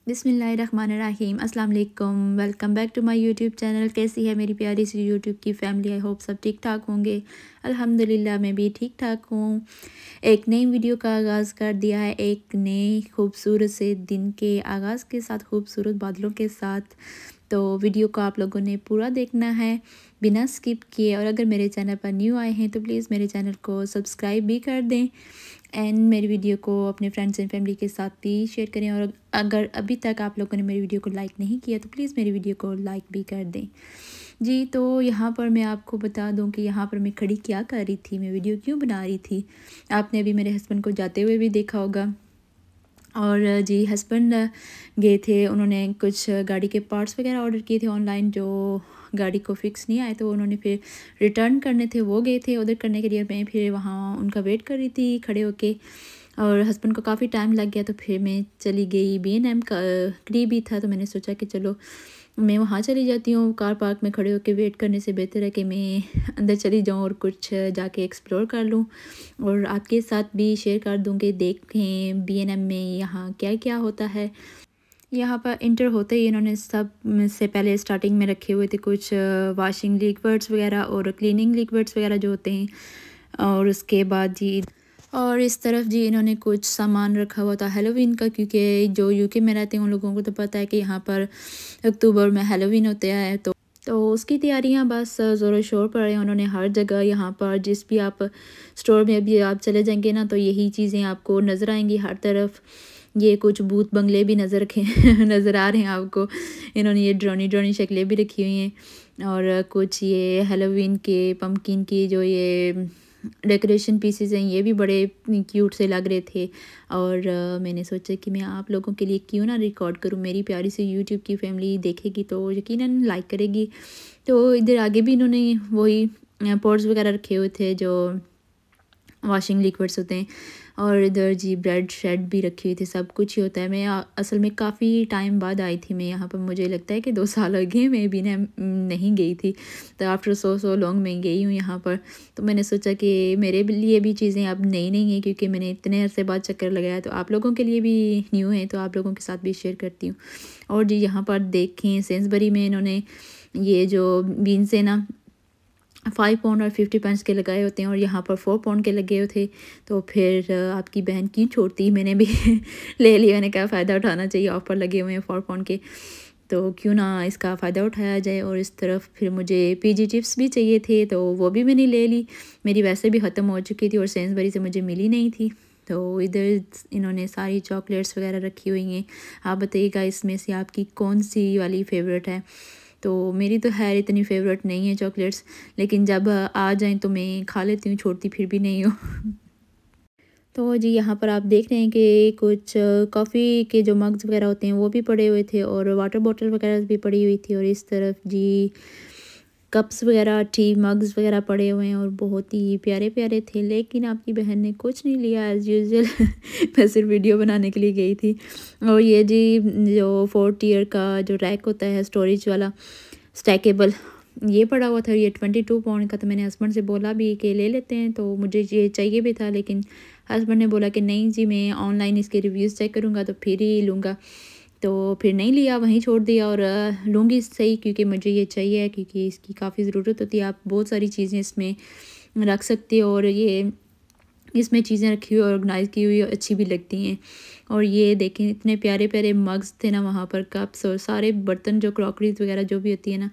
बिस्मिल्लाहिर्रहमानिर्रहीम अस्सलाम वालेकुम। Welcome back to my YouTube channel. कैसी है मेरी प्यारी सी यूट्यूब की फैमिली? आई होप सब ठीक ठाक होंगे। अल्हम्दुलिल्लाह मैं भी ठीक ठाक हूँ। एक नई वीडियो का आगाज़ कर दिया है, एक नए खूबसूरत से दिन के आगाज़ के साथ, खूबसूरत बादलों के साथ। तो वीडियो को आप लोगों ने पूरा देखना है बिना स्किप किए। और अगर मेरे चैनल पर न्यू आए हैं तो प्लीज़ मेरे चैनल को सब्सक्राइब भी कर दें एंड मेरी वीडियो को अपने फ्रेंड्स एंड फैमिली के साथ भी शेयर करें। और अगर अभी तक आप लोगों ने मेरी वीडियो को लाइक नहीं किया तो प्लीज़ मेरी वीडियो को लाइक भी कर दें जी। तो यहाँ पर मैं आपको बता दूँ कि यहाँ पर मैं खड़ी क्या कर रही थी, मैं वीडियो क्यों बना रही थी। आपने अभी मेरे हस्बैंड को जाते हुए भी देखा होगा। और जी हस्बैंड गए थे, उन्होंने कुछ गाड़ी के पार्ट्स वगैरह ऑर्डर किए थे ऑनलाइन, जो गाड़ी को फिक्स नहीं आए तो उन्होंने फिर रिटर्न करने थे, वो गए थे उधर करने के लिए। मैं फिर वहाँ उनका वेट कर रही थी खड़े होके, और हस्बैंड को काफ़ी टाइम लग गया तो फिर मैं चली गई। B&M का करीब ही था तो मैंने सोचा कि चलो मैं वहाँ चली जाती हूँ। कार पार्क में खड़े होकर वेट करने से बेहतर है कि मैं अंदर चली जाऊँ और कुछ जाके एक्सप्लोर कर लूँ और आपके साथ भी शेयर कर दूँगी। देखें B&M में यहाँ क्या क्या होता है। यहाँ पर इंटर होते ही इन्होंने सब से पहले स्टार्टिंग में रखे हुए थे कुछ वॉशिंग लिक्विड्स वगैरह और क्लीनिंग लिक्विड्स वगैरह जो होते हैं। और उसके बाद जी और इस तरफ जी इन्होंने कुछ सामान रखा हुआ था हैलोवीन का, क्योंकि जो यूके में रहते हैं उन लोगों को तो पता है कि यहाँ पर अक्टूबर में हैलोवीन होता है। तो उसकी तैयारियां बस ज़ोरों शोर पर है। उन्होंने हर जगह यहाँ पर जिस भी आप स्टोर में भी आप चले जाएंगे ना तो यही चीज़ें आपको नज़र आएंगी हर तरफ। ये कुछ भूत बंगले भी नज़र रखे नज़र आ रहे हैं आपको। इन्होंने ये ड्रोनी ड्रोनी शक्लें भी रखी हुई हैं और कुछ ये हैलोवीन के पम्पकिन की जो ये डेकोरेशन पीसेस हैं ये भी बड़े क्यूट से लग रहे थे। और मैंने सोचा कि मैं आप लोगों के लिए क्यों ना रिकॉर्ड करूं। मेरी प्यारी सी यूट्यूब की फैमिली देखेगी तो यकीनन लाइक करेगी। तो इधर आगे भी इन्होंने वही पॉट्स वगैरह रखे हुए थे जो वॉशिंग लिक्विड्स होते हैं, और इधर जी ब्रेड शेड भी रखी हुई थी, सब कुछ ही होता है। मैं असल में काफ़ी टाइम बाद आई थी मैं यहाँ पर, मुझे लगता है कि 2 साल हो गए मैं भी नहीं गई थी। तो आफ्टर सो लॉन्ग मैं गई हूँ यहाँ पर। तो मैंने सोचा कि मेरे लिए भी चीज़ें अब नई नहीं हैं, क्योंकि मैंने इतने अरसे बाद चक्कर लगाया, तो आप लोगों के लिए भी न्यू है तो आप लोगों के साथ भी शेयर करती हूँ। और जी यहाँ पर देखें सेंसबरी में इन्होंने ये जो बीन्स है ना 5 पाउंड और 50 पेंस के लगाए होते हैं, और यहाँ पर 4 पाउंड के लगे हुए थे। तो फिर आपकी बहन क्यों छोड़ती, मैंने भी ले लिया। मैंने कहा फ़ायदा उठाना चाहिए, ऑफ़र लगे हुए हैं 4 पाउंड के, तो क्यों ना इसका फ़ायदा उठाया जाए। और इस तरफ फिर मुझे पीजी चिप्स भी चाहिए थे तो वो भी मैंने ले ली। मेरी वैसे भी ख़त्म हो चुकी थी और सेंसबरी से मुझे मिली नहीं थी। तो इधर इन्होंने सारी चॉकलेट्स वगैरह रखी हुई हैं। आप बताइएगा इसमें से आपकी कौन सी वाली फ़ेवरेट है। तो मेरी तो खैर इतनी फ़ेवरेट नहीं है चॉकलेट्स, लेकिन जब आ जाएँ तो मैं खा लेती हूँ, छोड़ती फिर भी नहीं हूँ। तो जी यहाँ पर आप देख रहे हैं कि कुछ कॉफ़ी के जो मग्स वगैरह होते हैं वो भी पड़े हुए थे, और वाटर बॉटल वगैरह भी पड़ी हुई थी। और इस तरफ जी कप्स वगैरह, टी मग्स वगैरह पड़े हुए हैं और बहुत ही प्यारे प्यारे थे। लेकिन आपकी बहन ने कुछ नहीं लिया एज़ यूजुअल मैं सिर्फ वीडियो बनाने के लिए गई थी। और ये जी जो 4 टियर का जो रैक होता है स्टोरेज वाला स्टैकेबल, ये पड़ा हुआ था, ये 22 पाउंड का। तो मैंने हस्बैंड से बोला भी कि ले लेते हैं, तो मुझे ये चाहिए भी था, लेकिन हस्बैंड ने बोला कि नहीं जी मैं ऑनलाइन इसके रिव्यूज़ चेक करूँगा तो फिर ही लूँगा। तो फिर नहीं लिया, वहीं छोड़ दिया। और लूँगी सही, क्योंकि मुझे ये चाहिए, क्योंकि इसकी काफ़ी ज़रूरत होती है। आप बहुत सारी चीज़ें इसमें रख सकते हो, और ये इसमें चीज़ें रखी हुई ऑर्गेनाइज़ की हुई अच्छी भी लगती हैं। और ये देखें इतने प्यारे प्यारे मग्स थे ना वहाँ पर, कप्स और सारे बर्तन जो क्रॉकरीज वगैरह जो भी होती है ना।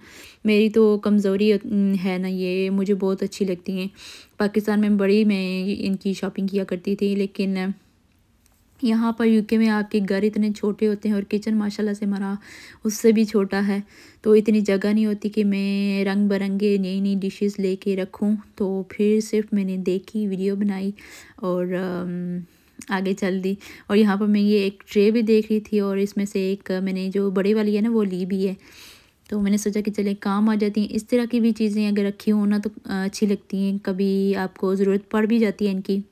मेरी तो कमज़ोरी है ना, ये मुझे बहुत अच्छी लगती हैं। पाकिस्तान में बड़ी मैं इनकी शॉपिंग किया करती थी, लेकिन यहाँ पर यूके में आपके घर इतने छोटे होते हैं और किचन माशाल्लाह से हमारा उससे भी छोटा है। तो इतनी जगह नहीं होती कि मैं रंग बिरंगे नई नई डिशेस लेके रखूँ। तो फिर सिर्फ मैंने देखी, वीडियो बनाई और आगे चल दी। और यहाँ पर मैं ये एक ट्रे भी देख रही थी, और इसमें से एक मैंने जो बड़ी वाली है ना वो ली भी है। तो मैंने सोचा कि चले काम आ जाती हैं। इस तरह की भी चीज़ें अगर रखी हों ना तो अच्छी लगती हैं, कभी आपको ज़रूरत पड़ भी जाती है इनकी।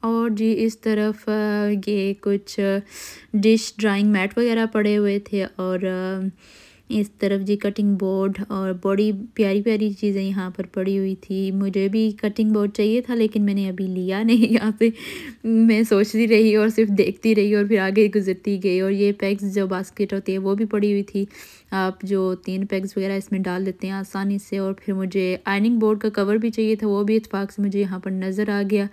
और जी इस तरफ ये कुछ डिश ड्राइंग मैट वगैरह पड़े हुए थे, और इस तरफ जी कटिंग बोर्ड और बड़ी प्यारी प्यारी चीज़ें यहाँ पर पड़ी हुई थी। मुझे भी कटिंग बोर्ड चाहिए था लेकिन मैंने अभी लिया नहीं यहाँ से। मैं सोचती रही और सिर्फ देखती रही और फिर आगे गुजरती गई। और ये पैक्स जो बास्केट होती है वो भी पड़ी हुई थी। आप जो 3 पैक्स वगैरह इसमें डाल देते हैं आसानी से। और फिर मुझे आयरनिंग बोर्ड का कवर भी चाहिए था, वो भी इत्तेफाक से मुझे यहाँ पर नज़र आ गया।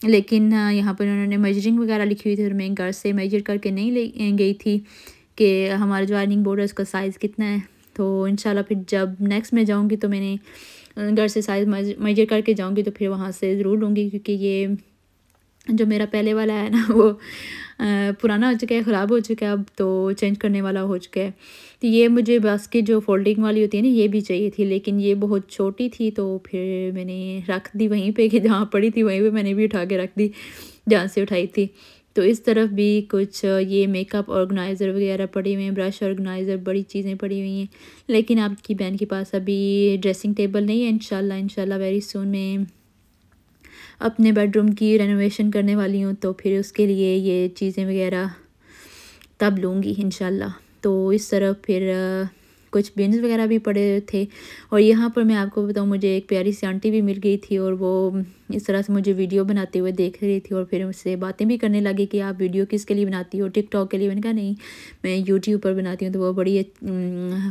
लेकिन यहाँ पर उन्होंने मेजरिंग वगैरह लिखी हुई थी और मैं घर से मेजर करके नहीं ले गई थी कि हमारा जो आयरनिंग बोर्ड है उसका साइज़ कितना है। तो इंशाल्लाह फिर जब नेक्स्ट मैं जाऊंगी तो मैंने घर से साइज़ मेजर करके जाऊंगी तो फिर वहाँ से ज़रूर लूँगी, क्योंकि ये जो मेरा पहले वाला है ना वो पुराना हो चुका है, ख़राब हो चुका है, अब तो चेंज करने वाला हो चुका है। तो ये मुझे बास्केट जो फोल्डिंग वाली होती है ना ये भी चाहिए थी, लेकिन ये बहुत छोटी थी तो फिर मैंने रख दी वहीं पे कि जहाँ पड़ी थी वहीं पे मैंने भी उठा के रख दी जहाँ से उठाई थी। तो इस तरफ भी कुछ ये मेकअप ऑर्गेनाइज़र वगैरह पड़ी हुए हैं, ब्रश ऑर्गेनाइज़र, बड़ी चीज़ें पड़ी हुई हैं। लेकिन आपकी बहन के पास अभी ड्रेसिंग टेबल नहीं है। इंशाल्लाह वेरी सून मैं अपने बेडरूम की रेनोवेशन करने वाली हूँ, तो फिर उसके लिए ये चीज़ें वगैरह तब लूँगी इंशाल्लाह। तो इस तरफ फिर कुछ बिन्स वगैरह भी पड़े थे। और यहाँ पर मैं आपको बताऊँ मुझे एक प्यारी सी आंटी भी मिल गई थी और वो इस तरह से मुझे वीडियो बनाते हुए देख रही थी और फिर मुझसे बातें भी करने लगी कि आप वीडियो किसके लिए बनाती हो, टिकटॉक के लिए। मैंने कहा नहीं, मैं यूट्यूब पर बनाती हूँ। तो वो बड़ी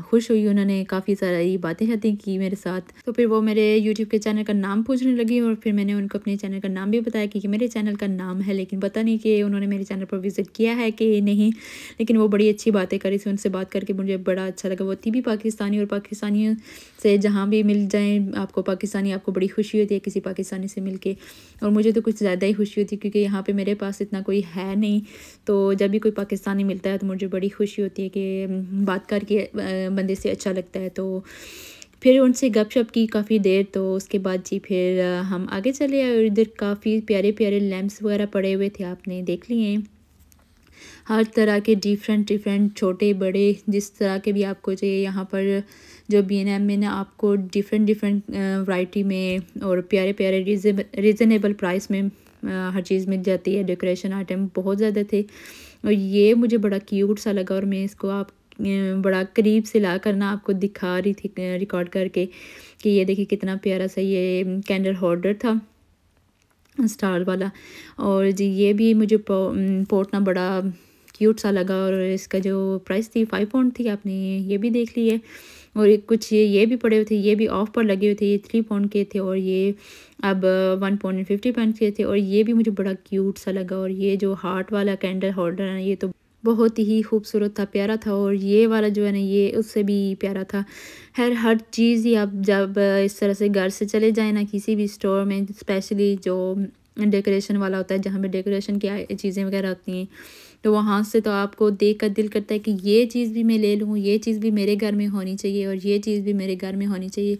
खुश हुई, उन्होंने काफ़ी सारी बातें शातें की मेरे साथ। तो फिर वो मेरे यूट्यूब के चैनल का नाम पूछने लगी और फिर मैंने उनको अपने चैनल का नाम भी बताया कि मेरे चैनल का नाम है, लेकिन पता नहीं कि उन्होंने मेरे चैनल पर विज़िट किया है कि नहीं। लेकिन वो बड़ी अच्छी बातें करी थी, उनसे बात करके मुझे बड़ा अच्छा लगा। वो थी भी पाकिस्तानी और पाकिस्तानियों से जहाँ भी मिल जाएँ आपको पाकिस्तानी, आपको बड़ी खुशी होती है किसी पाकिस्तानी से मिल के। और मुझे तो कुछ ज़्यादा ही खुशी होती है क्योंकि यहाँ पे मेरे पास इतना कोई है नहीं। तो जब भी कोई पाकिस्तानी मिलता है तो मुझे बड़ी खुशी होती है कि बात करके बंदे से अच्छा लगता है। तो फिर उनसे गपशप की काफ़ी देर। तो उसके बाद जी फिर हम आगे चले और इधर काफ़ी प्यारे प्यारे लैम्प्स वगैरह पड़े हुए थे, आपने देख लिए। हर तरह के डिफरेंट छोटे बड़े जिस तरह के भी आपको चाहिए यहाँ पर जो B&M में ना आपको डिफरेंट वैरायटी में और प्यारे प्यारे रीज़नेबल प्राइस में हर चीज़ मिल जाती है। डेकोरेशन आइटम बहुत ज़्यादा थे और ये मुझे बड़ा क्यूट सा लगा और मैं इसको आप बड़ा करीब से ला कर ना आपको दिखा रही थी रिकॉर्ड करके कि ये देखिए कितना प्यारा सा ये कैंडल होल्डर था स्टार वाला। और जी ये भी मुझे पोर्ट ना बड़ा क्यूट सा लगा और इसका जो प्राइस थी 5 पाउंड थी, आपने ये भी देख ली है। और कुछ ये भी पड़े हुए थे, ये भी ऑफ पर लगे हुए थे, ये 3 पाउंड के थे और ये अब 1 पाउंड 50 पाउंड के थे। और ये भी मुझे बड़ा क्यूट सा लगा। और ये जो हार्ट वाला कैंडल होल्डर है ये तो बहुत ही खूबसूरत था, प्यारा था। और ये वाला जो है ना ये उससे भी प्यारा था। हर चीज़ ही आप जब इस तरह से घर से चले जाए ना किसी भी स्टोर में, स्पेशली जो डेकोरेशन वाला होता है जहाँ पे डेकोरेशन की चीज़ें वगैरह होती हैं, तो वहाँ से तो आपको देख कर दिल करता है कि ये चीज़ भी मैं ले लूँ, ये चीज़ भी मेरे घर में होनी चाहिए और ये चीज़ भी मेरे घर में होनी चाहिए।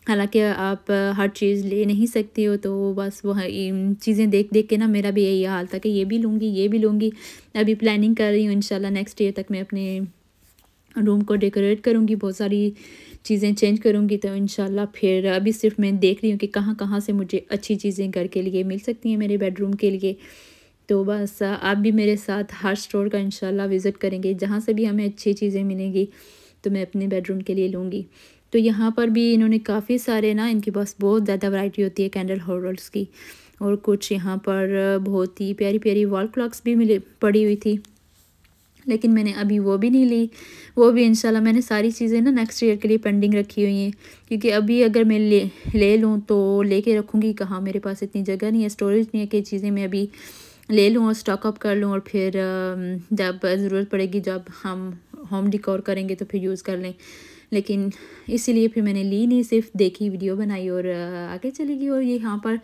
हालांकि आप हर चीज़ ले नहीं सकती हो, तो बस वह चीज़ें देख देख के ना मेरा भी यही हाल था कि ये भी लूँगी ये भी लूँगी। अभी प्लानिंग कर रही हूँ इंशाल्लाह नेक्स्ट ईयर तक मैं अपने रूम को डेकोरेट करूँगी, बहुत सारी चीज़ें चेंज करूँगी। तो इंशाल्लाह फिर अभी सिर्फ मैं देख रही हूँ कि कहाँ कहाँ से मुझे अच्छी चीज़ें घर के लिए मिल सकती हैं, मेरे बेडरूम के लिए। तो बस आप भी मेरे साथ हर स्टोर का इंशाल्लाह विज़िट करेंगे, जहाँ से भी हमें अच्छी चीज़ें मिलेंगी तो मैं अपने बेडरूम के लिए लूँगी। तो यहाँ पर भी इन्होंने काफ़ी सारे ना, इनके पास बहुत ज़्यादा वैरायटी होती है कैंडल होल्डर्स की। और कुछ यहाँ पर बहुत ही प्यारी प्यारी वॉल क्लॉक्स भी पड़ी हुई थी, लेकिन मैंने अभी वो भी नहीं ली। वो भी इंशाल्लाह मैंने सारी चीज़ें ना नेक्स्ट ईयर के लिए पेंडिंग रखी हुई हैं, क्योंकि अभी अगर मैं ले लूँ तो लेके रखूँगी कहाँ, मेरे पास इतनी जगह नहीं है, स्टोरेज नहीं है कि चीज़ें मैं अभी ले लूँ और स्टॉक अप कर लूँ और फिर जब ज़रूरत पड़ेगी, जब हम होम डिकोर करेंगे तो फिर यूज़ कर लें। लेकिन इसीलिए फिर मैंने ली नहीं, सिर्फ देखी, वीडियो बनाई और आगे चली गई। और ये यहाँ पर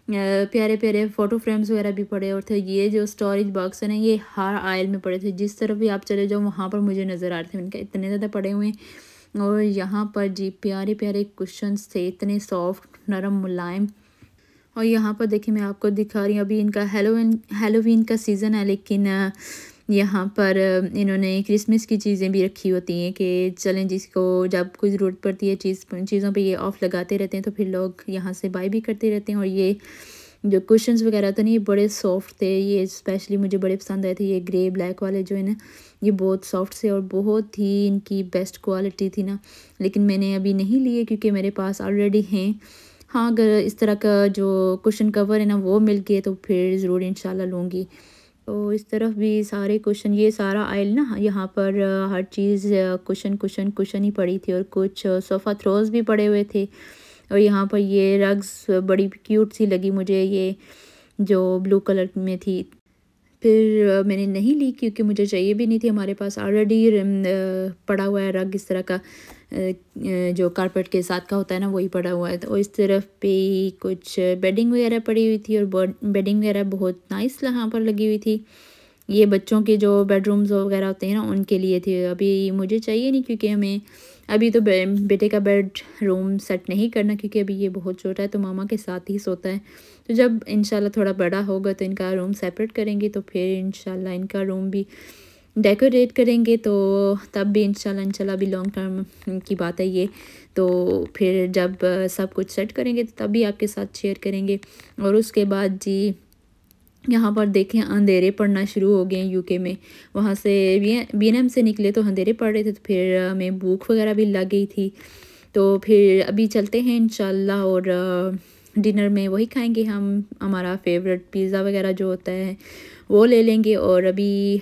प्यारे प्यारे फ़ोटो फ्रेम्स वगैरह भी पड़े और थे। ये जो स्टोरेज बॉक्स है ना ये हर आयल में पड़े थे, जिस तरफ भी आप चले जाओ वहाँ पर मुझे नज़र आ रहे थे, उनके इतने ज़्यादा पड़े हुए हैं। और यहाँ पर जी प्यारे प्यारे कुशन्स थे, इतने सॉफ्ट नरम मुलायम। और यहाँ पर देखिए मैं आपको दिखा रही हूँ, अभी इनका हेलोवीन का सीज़न है, लेकिन यहाँ पर इन्होंने क्रिसमस की चीज़ें भी रखी होती हैं कि चलें जिसको जब कोई ज़रूरत पड़ती है चीज़ों पे ये ऑफ़ लगाते रहते हैं, तो फिर लोग यहाँ से बाय भी करते रहते हैं। और ये जो कुशन्स वगैरह थे ना ये बड़े सॉफ्ट थे, ये स्पेशली मुझे बड़े पसंद आए थे। ये ग्रे ब्लैक वाले जो है ना ये बहुत सॉफ्ट से और बहुत ही इनकी बेस्ट क्वालिटी थी ना, लेकिन मैंने अभी नहीं लिए क्योंकि मेरे पास ऑलरेडी हैं। हाँ, अगर इस तरह का जो कुशन कवर है ना वो मिल गए तो फिर ज़रूर इंशाल्लाह लूँगी। तो इस तरफ भी सारे कुशन, ये सारा आयल ना यहाँ पर हर चीज़ कुशन कुशन कुशन ही पड़ी थी और कुछ सोफ़ा थ्रोज भी पड़े हुए थे। और यहाँ पर ये रग्स बड़ी क्यूट सी लगी मुझे, ये जो ब्लू कलर में थी। फिर मैंने नहीं ली क्योंकि मुझे चाहिए भी नहीं थी, हमारे पास ऑलरेडी पड़ा हुआ है रग इस तरह का, जो कारपेट के साथ का होता है ना वही पड़ा हुआ है। तो इस तरफ पे कुछ बेडिंग वगैरह पड़ी हुई थी और बेडिंग वगैरह बहुत नाइस यहाँ पर लगी हुई थी। ये बच्चों के जो बेडरूम्स वगैरह होते हैं ना उनके लिए थे, अभी मुझे चाहिए नहीं क्योंकि हमें अभी तो बेटे का बेड रूम सेट नहीं करना क्योंकि अभी ये बहुत छोटा है तो मामा के साथ ही सोता है। तो जब इंशाल्लाह थोड़ा बड़ा होगा तो इनका रूम सेपरेट करेंगे, तो फिर इंशाल्लाह इनका रूम भी डेकोरेट करेंगे, तो तब भी इंशाल्लाह भी लॉन्ग टर्म की बात है ये। तो फिर जब सब कुछ सेट करेंगे तो तभी आपके साथ शेयर करेंगे। और उसके बाद जी यहाँ पर देखें अंधेरे पड़ना शुरू हो गए यूके में। वहाँ से बीएनएम से निकले तो अंधेरे पड़ रहे थे, तो फिर हमें भूख वगैरह भी लग गई थी। तो फिर अभी चलते हैं इंशाल्लाह और डिनर में वही खाएंगे हम, हमारा फेवरेट पिज़्ज़ा वगैरह जो होता है वो ले लेंगे। और अभी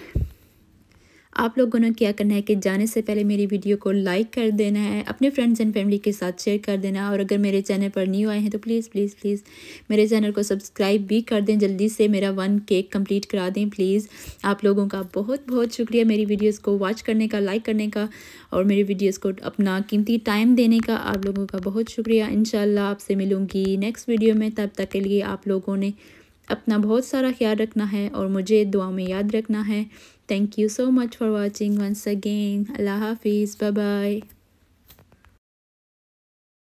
आप लोगों ने क्या करना है कि जाने से पहले मेरी वीडियो को लाइक कर देना है, अपने फ्रेंड्स एंड फैमिली के साथ शेयर कर देना है। और अगर मेरे चैनल पर न्यू आए हैं तो प्लीज़ प्लीज़ प्लीज़ मेरे चैनल को सब्सक्राइब भी कर दें, जल्दी से मेरा 1 केक कंप्लीट करा दें प्लीज़। आप लोगों का बहुत बहुत शुक्रिया मेरी वीडियोज़ को वॉच करने का, लाइक करने का और मेरी वीडियोज़ को अपना कीमती टाइम देने का। आप लोगों का बहुत शुक्रिया। इंशाल्लाह आपसे मिलूँगी नेक्स्ट वीडियो में, तब तक के लिए आप लोगों ने अपना बहुत सारा ख्याल रखना है और मुझे दुआ में याद रखना है। Thank you so much for watching once again. अल्लाह हाफिज़, बाय बाय।